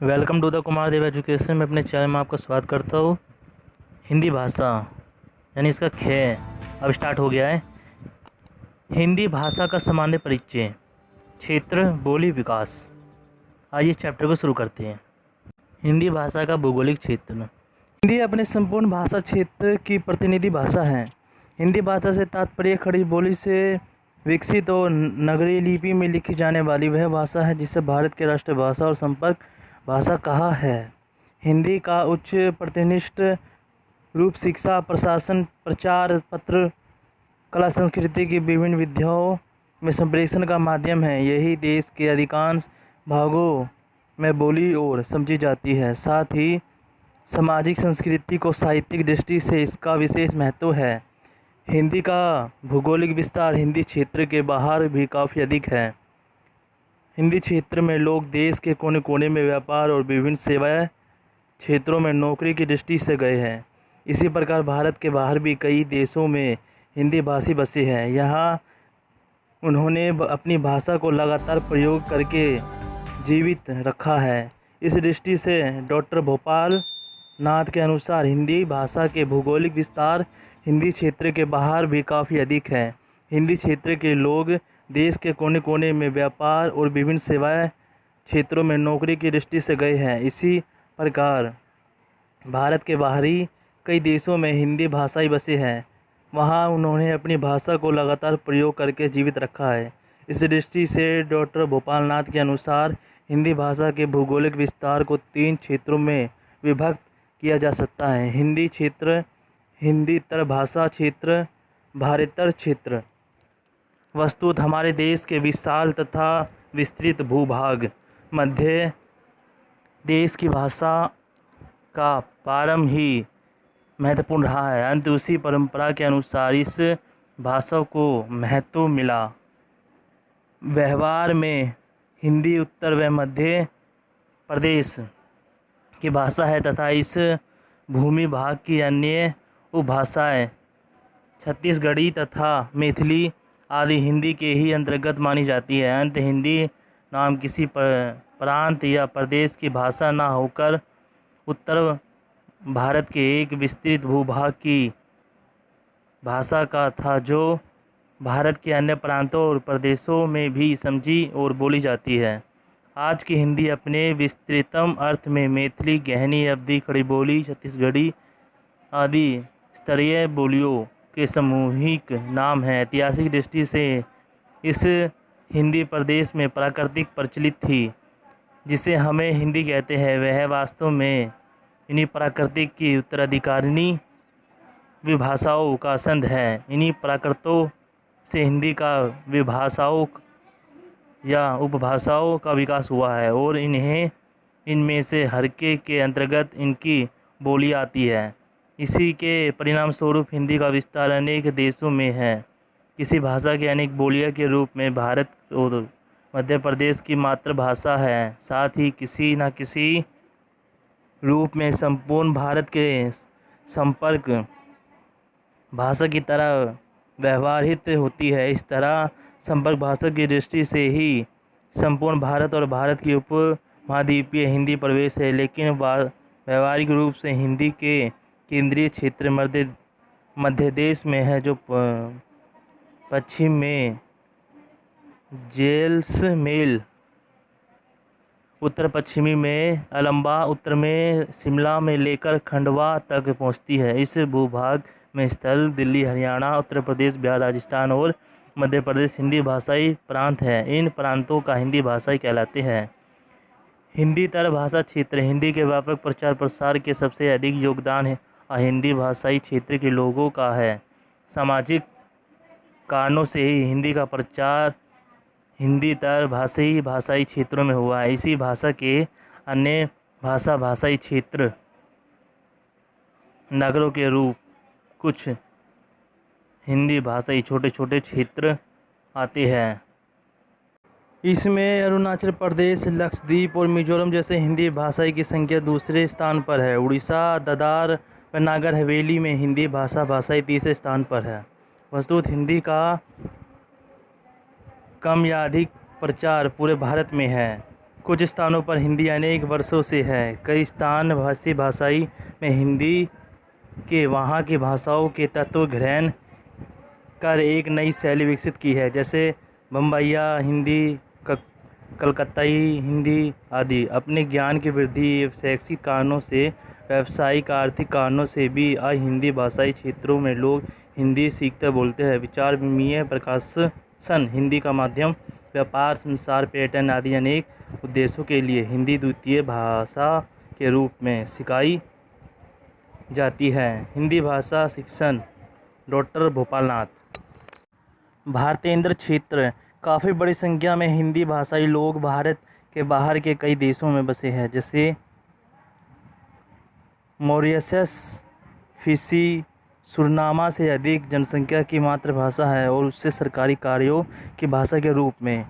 Welcome to the Kumar Dev education में अपने channel में आपका स्वागत करता हूँ। हिंदी भाषा यानी इसका खे अब स्टार्ट हो गया है। हिंदी भाषा का सामान्य परिचय, क्षेत्र, बोली, विकास। आइए इस चैप्टर को शुरू करते हैं। हिंदी भाषा का भौगोलिक क्षेत्र। हिंदी अपने संपूर्ण भाषा क्षेत्र की प्रतिनिधि भाषा है। हिंदी भाषा से तात्पर्य खड़ी बोली से विकसित और नगरीय लिपि में लिखी जाने वाली वह भाषा है जिसे भारत की राष्ट्रीय भाषा और संपर्क भाषा कहा है। हिंदी का उच्च प्रतिनिष्ठ रूप शिक्षा, प्रशासन, प्रचार पत्र, कला, संस्कृति की विभिन्न विधाओं में संप्रेषण का माध्यम है। यही देश के अधिकांश भागों में बोली और समझी जाती है। साथ ही सामाजिक संस्कृति को साहित्यिक दृष्टि से इसका विशेष महत्व है। हिंदी का भौगोलिक विस्तार हिंदी क्षेत्र के बाहर भी काफ़ी अधिक है। हिंदी क्षेत्र में लोग देश के कोने कोने में व्यापार और विभिन्न सेवाएं क्षेत्रों में नौकरी की दृष्टि से गए हैं। इसी प्रकार भारत के बाहर भी कई देशों में हिंदी भाषी बसे हैं। यहाँ उन्होंने अपनी भाषा को लगातार प्रयोग करके जीवित रखा है। इस दृष्टि से डॉक्टर भोपाल नाथ के अनुसार हिंदी भाषा के भौगोलिक विस्तार हिंदी क्षेत्र के बाहर भी काफ़ी अधिक है। हिंदी क्षेत्र के लोग देश के कोने कोने में व्यापार और विभिन्न सेवाएं क्षेत्रों में नौकरी की दृष्टि से गए हैं। इसी प्रकार भारत के बाहरी कई देशों में हिंदी भाषाई बसे हैं। वहां उन्होंने अपनी भाषा को लगातार प्रयोग करके जीवित रखा है। इस दृष्टि से डॉक्टर भोपाल नाथ के अनुसार हिंदी भाषा के भौगोलिक विस्तार को 3 क्षेत्रों में विभक्त किया जा सकता है। हिंदी क्षेत्र, हिंदीतर भाषा क्षेत्र, भारतेतर क्षेत्र। वस्तुतः हमारे देश के विशाल तथा विस्तृत भूभाग मध्य देश की भाषा का प्रारंभ ही महत्वपूर्ण रहा है। अंत उसी परंपरा के अनुसार इस भाषा को महत्व मिला। व्यवहार में हिंदी उत्तर व मध्य प्रदेश की भाषा है तथा इस भूमि भाग की अन्य उपभाषाएं छत्तीसगढ़ी तथा मैथिली आदि हिंदी के ही अंतर्गत मानी जाती है। अंत हिंदी नाम किसी प्रांत या प्रदेश की भाषा न होकर उत्तर भारत के एक विस्तृत भूभाग की भाषा का था, जो भारत के अन्य प्रांतों और प्रदेशों में भी समझी और बोली जाती है। आज की हिंदी अपने विस्तृतम अर्थ में मैथिली, गहनी अवधी, खड़ी बोली, छत्तीसगढ़ी आदि स्तरीय बोलियों के सामूहिक नाम है। ऐतिहासिक दृष्टि से इस हिंदी प्रदेश में प्राकृतिक प्रचलित थी, जिसे हमें हिंदी कहते हैं, वह वास्तव में इन्हीं प्राकृतिक की उत्तराधिकारिणी विभाषाओं का संध है। इन्हीं प्राकृतों से हिंदी का विभाषाओं या उपभाषाओं का विकास हुआ है और इनमें से हर के अंतर्गत इनकी बोली आती है। इसी के परिणाम स्वरूप हिंदी का विस्तार अनेक देशों में है। किसी भाषा के अनेक बोलियों के रूप में भारत और मध्य प्रदेश की मातृभाषा है, साथ ही किसी न किसी रूप में संपूर्ण भारत के संपर्क भाषा की तरह व्यवहारित होती है। इस तरह संपर्क भाषा की दृष्टि से ही संपूर्ण भारत और भारत की उपमहाद्वीपीय हिंदी प्रवेश है, लेकिन व्यवहारिक रूप से हिंदी के केंद्रीय क्षेत्र मध्य देश में है, जो पश्चिम में जैसलमेर, उत्तर पश्चिमी में अलंबा, उत्तर में शिमला में लेकर खंडवा तक पहुंचती है। इस भूभाग में स्थल दिल्ली, हरियाणा, उत्तर प्रदेश, बिहार, राजस्थान और मध्य प्रदेश हिंदी भाषाई प्रांत हैं। इन प्रांतों का हिंदी भाषाई कहलाते हैं। हिंदीतर भाषा क्षेत्र। हिंदी के व्यापक प्रचार प्रसार के सबसे अधिक योगदान है हिंदी भाषाई क्षेत्र के लोगों का है। सामाजिक कारणों से ही हिंदी का प्रचार हिंदीतर भाषाई क्षेत्रों में हुआ है। इसी भाषा के अन्य भाषाई क्षेत्र नगरों के रूप कुछ हिंदी भाषाई छोटे छोटे क्षेत्र आते हैं। इसमें अरुणाचल प्रदेश, लक्षद्वीप और मिजोरम जैसे हिंदी भाषाई की संख्या दूसरे स्थान पर है। उड़ीसा, दादर व नागर हवेली में हिंदी भाषाई तीसरे स्थान पर है। वस्तुतः हिंदी का कम या अधिक प्रचार पूरे भारत में है। कुछ स्थानों पर हिंदी अनेक वर्षों से है। कई स्थान भाषाई में हिंदी के वहाँ की भाषाओं के तत्व ग्रहण कर एक नई शैली विकसित की है, जैसे बम्बईया हिंदी, कलकत्ताई हिंदी आदि। अपने ज्ञान की वृद्धि, शैक्षिक कारणों से, व्यावसायिक आर्थिक कारणों से भी आज हिंदी भाषाई क्षेत्रों में लोग हिंदी सीखते बोलते हैं। विचार विनिमय, प्रकाशन, हिंदी का माध्यम, व्यापार, संचार, पर्यटन आदि अनेक उद्देश्यों के लिए हिंदी द्वितीय भाषा के रूप में सिखाई जाती है। हिंदी भाषा शिक्षण, डॉक्टर भोपाल नाथ। भारतेंद्र क्षेत्र, काफ़ी बड़ी संख्या में हिंदी भाषाई लोग भारत के बाहर के कई देशों में बसे हैं, जैसे मॉरिशस, फिजी, सुरनामा से अधिक जनसंख्या की मातृभाषा है और उससे सरकारी कार्यों की भाषा के रूप में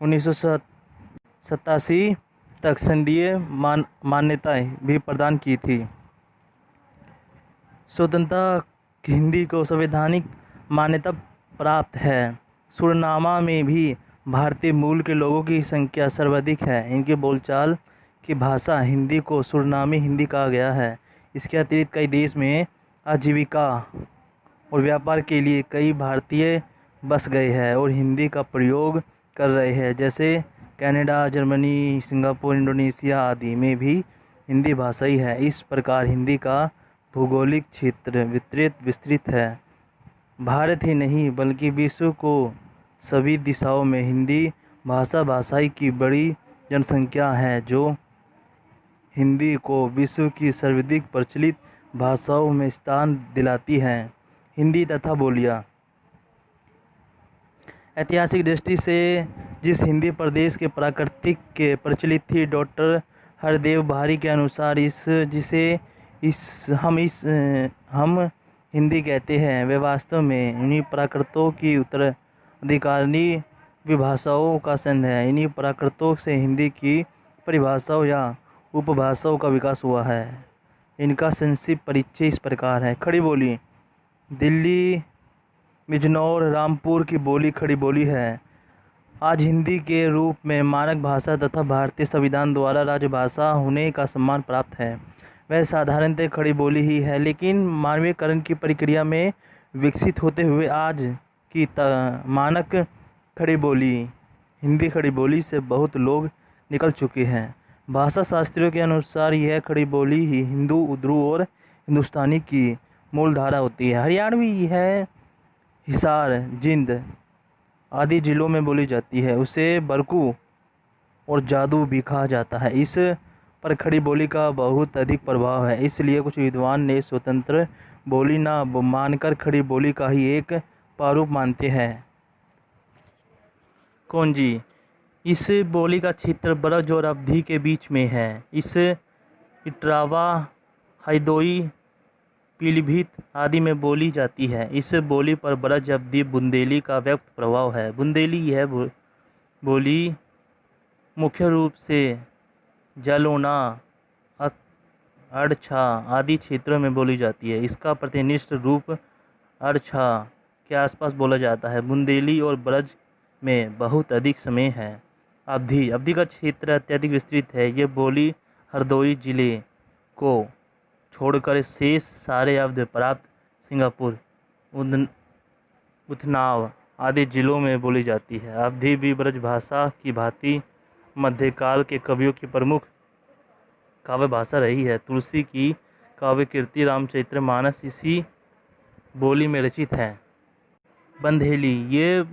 1987 तक संघीय मान्यताएं भी प्रदान की थी। स्वतंत्रता हिंदी को संवैधानिक मान्यता प्राप्त है। सुरनामा में भी भारतीय मूल के लोगों की संख्या सर्वाधिक है। इनके बोलचाल की भाषा हिंदी को सुरनामी हिंदी कहा गया है। इसके अतिरिक्त कई देश में आजीविका और व्यापार के लिए कई भारतीय बस गए हैं और हिंदी का प्रयोग कर रहे हैं, जैसे कनाडा, जर्मनी, सिंगापुर, इंडोनेशिया आदि में भी हिंदी भाषाई है। इस प्रकार हिंदी का भौगोलिक क्षेत्र विस्तृत है। भारत ही नहीं बल्कि विश्व को सभी दिशाओं में हिंदी भाषाई की बड़ी जनसंख्या है, जो हिंदी को विश्व की सर्वाधिक प्रचलित भाषाओं में स्थान दिलाती हैं। हिंदी तथा बोलियाँ। ऐतिहासिक दृष्टि से जिस हिंदी प्रदेश के प्राकृतिक के प्रचलित थी, डॉक्टर हरदेव भारी के अनुसार हम हिंदी कहते हैं, वे वास्तव में इन्हीं प्राकृतों की उत्तराधिकारी विभाषाओं का संघ है। इन्हीं प्राकृतों से हिंदी की परिभाषाओं या उपभाषाओं का विकास हुआ है। इनका संक्षिप्त परिचय इस प्रकार है। खड़ी बोली। दिल्ली, बिजनौर, रामपुर की बोली खड़ी बोली है। आज हिंदी के रूप में मानक भाषा तथा भारतीय संविधान द्वारा राजभाषा होने का सम्मान प्राप्त है। वह साधारणतः खड़ी बोली ही है, लेकिन मानवीकरण की प्रक्रिया में विकसित होते हुए आज की मानक खड़ी बोली हिंदी खड़ी बोली से बहुत लोग निकल चुके हैं। भाषा शास्त्रियों के अनुसार यह खड़ी बोली ही हिंदू, उर्दू और हिंदुस्तानी की मूल धारा होती है। हरियाणवी है हिसार, जिंद आदि जिलों में बोली जाती है। उसे बरकू और जादू भी कहा जाता है। इस पर खड़ी बोली का बहुत अधिक प्रभाव है, इसलिए कुछ विद्वान ने स्वतंत्र बोली न मानकर खड़ी बोली का ही एक प्रारूप मानते हैं। कौंजी। इस बोली का क्षेत्र ब्रज और अवधी के बीच में है। इस इटरावा, हरदोई, पीलीभीत आदि में बोली जाती है। इस बोली पर ब्रज, अवधी, बुंदेली का व्यापक प्रभाव है। बुंदेली यह बोली मुख्य रूप से जालौना, अड़छा आदि क्षेत्रों में बोली जाती है। इसका प्रतिनिधित्व रूप अड़छा के आसपास बोला जाता है। बुंदेली और ब्रज में बहुत अधिक समय है। अवधी का क्षेत्र अत्यधिक विस्तृत है। यह बोली हरदोई जिले को छोड़कर शेष सारे अवध प्राप्त सिंगापुर, उथनाव आदि जिलों में बोली जाती है। अवधी भी ब्रज भाषा की भांति मध्यकाल के कवियों की प्रमुख काव्य भाषा रही है। तुलसी की काव्य कीर्ति, रामचरितमानस इसी बोली में रचित है। बंधेली। ये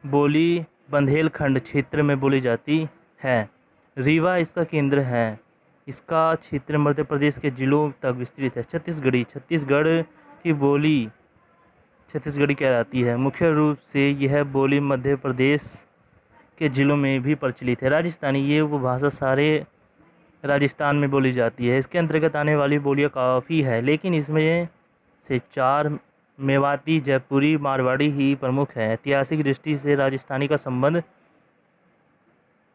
बोली बंदेलखंड क्षेत्र में बोली जाती है। रीवा इसका केंद्र है। इसका क्षेत्र मध्य प्रदेश के जिलों तक विस्तृत है। छत्तीसगढ़ी। छत्तीसगढ़ की बोली छत्तीसगढ़ी कहलाती है। मुख्य रूप से यह बोली मध्य प्रदेश के जिलों में भी प्रचलित है। राजस्थानी। ये उपभाषा सारे राजस्थान में बोली जाती है। इसके अंतर्गत आने वाली बोलियां काफ़ी है, लेकिन इसमें से 4 मेवाती, जयपुरी, मारवाड़ी ही प्रमुख है। ऐतिहासिक दृष्टि से राजस्थानी का संबंध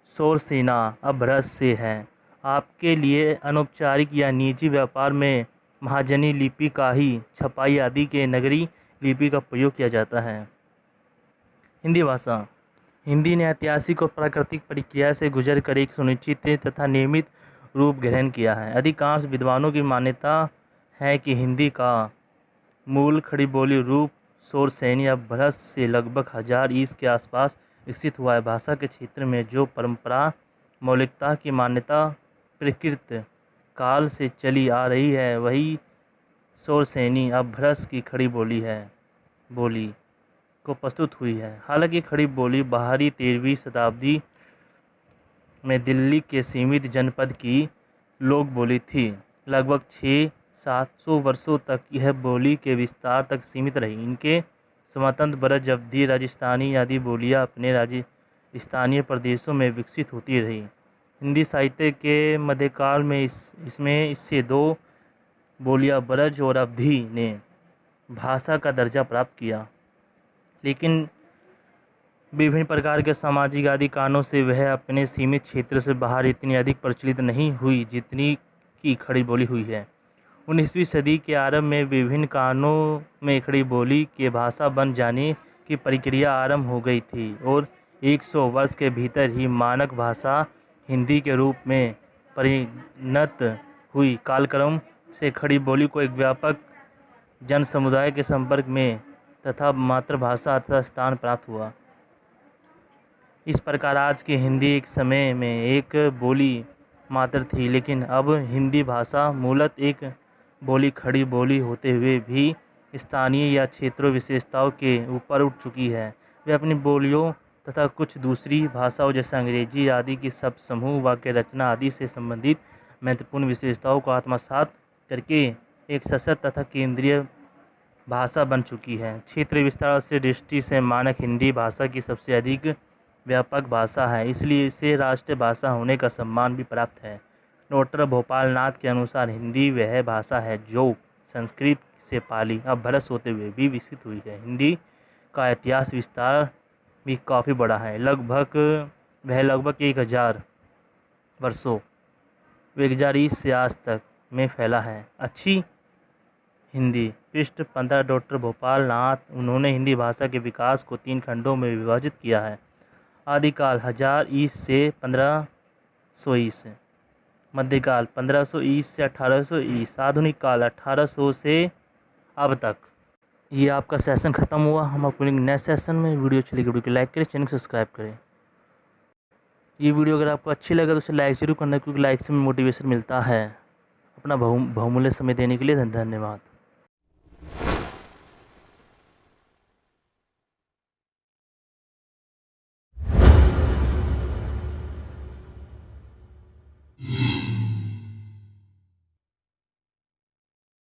शौरसेना अपभ्रंश से है। आपके लिए अनौपचारिक या निजी व्यापार में महाजनी लिपि का ही छपाई आदि के नगरी लिपि का प्रयोग किया जाता है। हिंदी भाषा। हिंदी ने ऐतिहासिक और प्राकृतिक प्रक्रिया से गुजर कर एक सुनिश्चित तथा नियमित रूप ग्रहण किया है। अधिकांश विद्वानों की मान्यता है कि हिंदी का मूल खड़ी बोली रूप शौरसेनी या भरत से लगभग 1000 ईसा के आसपास विकसित हुआ है। भाषा के क्षेत्र में जो परंपरा मौलिकता की मान्यता प्रकृत काल से चली आ रही है, वही शौरसेनी अपभ्रंश की खड़ी बोली को प्रस्तुत हुई है। हालांकि खड़ी बोली बाहरी 13वीं शताब्दी में दिल्ली के सीमित जनपद की लोक बोली थी। लगभग 600-700 वर्षों तक यह बोली के विस्तार तक सीमित रही। इनके स्वतंत्र ब्रज जब्दी राजस्थानी आदि बोलियां अपने स्थानीय प्रदेशों में विकसित होती रही। हिंदी साहित्य के मध्यकाल में इससे दो बोलियां ब्रज और अवधी ने भाषा का दर्जा प्राप्त किया, लेकिन विभिन्न प्रकार के सामाजिक आदि कारणों से वह अपने सीमित क्षेत्र से बाहर इतनी अधिक प्रचलित नहीं हुई जितनी की खड़ी बोली हुई है। 19वीं सदी के आरंभ में विभिन्न कारणों में खड़ी बोली के भाषा बन जाने की प्रक्रिया आरंभ हो गई थी और 100 वर्ष के भीतर ही मानक भाषा हिंदी के रूप में परिणत हुई। कालक्रम से खड़ी बोली को एक व्यापक जन समुदाय के संपर्क में तथा मातृभाषा तथा स्थान प्राप्त हुआ। इस प्रकार आज की हिंदी एक समय में एक बोली मात्र थी, लेकिन अब हिंदी भाषा मूलतः एक बोली खड़ी बोली होते हुए भी स्थानीय या क्षेत्रीय विशेषताओं के ऊपर उठ चुकी है। वे अपनी बोलियों तथा कुछ दूसरी भाषाओं जैसे अंग्रेजी आदि की शब्द समूह, वाक्य रचना आदि से संबंधित महत्वपूर्ण विशेषताओं को आत्मसात करके एक सशक्त तथा केंद्रीय भाषा बन चुकी है। क्षेत्रीय विस्तार से दृष्टि से मानक हिंदी भाषा की सबसे अधिक व्यापक भाषा है, इसलिए इसे राष्ट्रीय भाषा होने का सम्मान भी प्राप्त है। डॉक्टर भोपाल नाथ के अनुसार हिंदी वह भाषा है जो संस्कृत से पाली अपभ्रंश होते हुए भी विकसित हुई है। हिंदी का इतिहास विस्तार भी काफ़ी बड़ा है। लगभग 1000 वर्षों 1000 ईसा से आज तक में फैला है। अच्छी हिंदी पृष्ठ 15 डॉक्टर भोपाल नाथ, उन्होंने हिंदी भाषा के विकास को 3 खंडों में विभाजित किया है। आदिकाल 1000 ईसा से 1500 ईसा, मध्यकाल 1500 ईसा से 1800 ईसा, आधुनिक काल 1800 से अब तक। ये आपका सेशन ख़त्म हुआ। हम आपको मिलेंगे नेक्स्ट सेशन में। वीडियो अच्छी लगी वीडियो को लाइक करें, चैनल को सब्सक्राइब करें। ये वीडियो अगर आपको अच्छी लगे तो उसे लाइक जरूर करना, क्योंकि लाइक से मोटिवेशन मिलता है। अपना बहुमूल्य समय देने के लिए धन्यवाद।